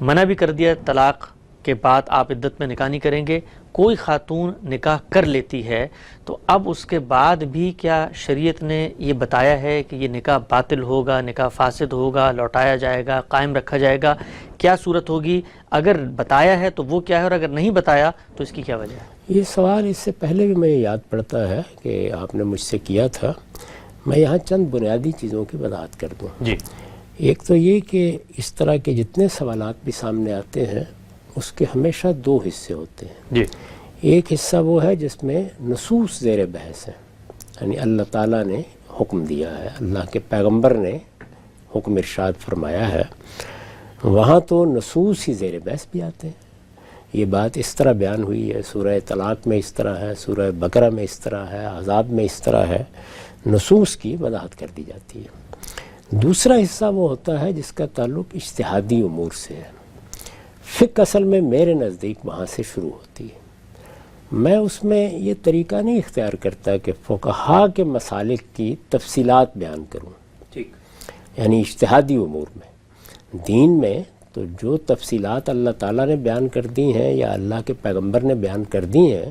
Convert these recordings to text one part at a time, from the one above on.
منع بھی کر دیا طلاق کے بعد آپ عدت میں نکاح نہیں کریں گے. کوئی خاتون نکاح کر لیتی ہے تو اب اس کے بعد بھی کیا شریعت نے یہ بتایا ہے کہ یہ نکاح باطل ہوگا, نکاح فاسد ہوگا, لوٹایا جائے گا, قائم رکھا جائے گا؟ کیا صورت ہوگی؟ اگر بتایا ہے تو وہ کیا ہے, اور اگر نہیں بتایا تو اس کی کیا وجہ ہے؟ یہ سوال اس سے پہلے بھی مجھے یاد پڑتا ہے کہ آپ نے مجھ سے کیا تھا. میں یہاں چند بنیادی چیزوں کی وضاحت کر دوں. جی. ایک تو یہ کہ اس طرح کے جتنے سوالات بھی سامنے آتے ہیں اس کے ہمیشہ دو حصے ہوتے ہیں. جی. ایک حصہ وہ ہے جس میں نصوص زیر بحث ہیں, یعنی اللہ تعالیٰ نے حکم دیا ہے, اللہ کے پیغمبر نے حکم ارشاد فرمایا ہے, وہاں تو نصوص ہی زیر بحث بھی آتے ہیں. یہ بات اس طرح بیان ہوئی ہے, سورہ طلاق میں اس طرح ہے, سورہ بقرہ میں اس طرح ہے, احزاب میں اس طرح ہے, نصوص کی وضاحت کر دی جاتی ہے. دوسرا حصہ وہ ہوتا ہے جس کا تعلق اجتہادی امور سے ہے. فقہ اصل میں میرے نزدیک وہاں سے شروع ہوتی ہے. میں اس میں یہ طریقہ نہیں اختیار کرتا کہ فقہا کے مسالک کی تفصیلات بیان کروں. ٹھیک. یعنی اجتہادی امور میں دین میں تو جو تفصیلات اللہ تعالیٰ نے بیان کر دی ہیں یا اللہ کے پیغمبر نے بیان کر دی ہیں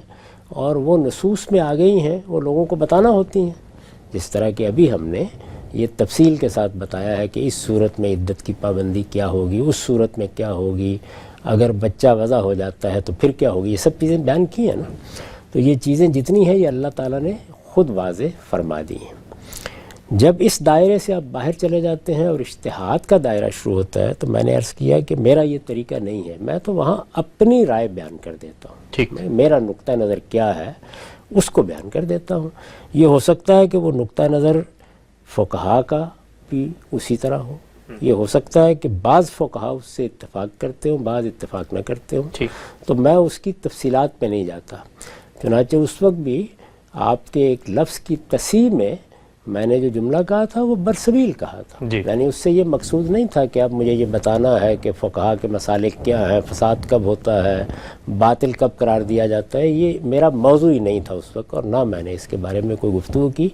اور وہ نصوص میں آ گئی ہیں, وہ لوگوں کو بتانا ہوتی ہیں. جس طرح کہ ابھی ہم نے یہ تفصیل کے ساتھ بتایا ہے کہ اس صورت میں عدت کی پابندی کیا ہوگی, اس صورت میں کیا ہوگی, اگر بچہ وضع ہو جاتا ہے تو پھر کیا ہوگی, یہ سب چیزیں بیان کی ہیں نا. تو یہ چیزیں جتنی ہیں یہ اللہ تعالیٰ نے خود واضح فرما دی ہیں. جب اس دائرے سے آپ باہر چلے جاتے ہیں اور اجتہاد کا دائرہ شروع ہوتا ہے تو میں نے عرض کیا کہ میرا یہ طریقہ نہیں ہے. میں تو وہاں اپنی رائے بیان کر دیتا ہوں. ٹھیک. میرا نقطہ نظر کیا ہے اس کو بیان کر دیتا ہوں. یہ ہو سکتا ہے کہ وہ نقطہ نظر فقہا کا بھی اسی طرح ہو, یہ ہو سکتا ہے کہ بعض فقہا اس سے اتفاق کرتے ہوں, بعض اتفاق نہ کرتے ہوں. تو میں اس کی تفصیلات پہ نہیں جاتا. چنانچہ اس وقت بھی آپ کے ایک لفظ کی تصحیح میں میں نے جو جملہ کہا تھا وہ برسبیل کہا تھا. یعنی اس سے یہ مقصود نہیں تھا کہ اب مجھے یہ بتانا ہے کہ فقہا کے مسالک کیا ہیں, فساد کب ہوتا ہے, باطل کب قرار دیا جاتا ہے. یہ میرا موضوع ہی نہیں تھا اس وقت, اور نہ میں نے اس کے بارے میں کوئی گفتگو کی.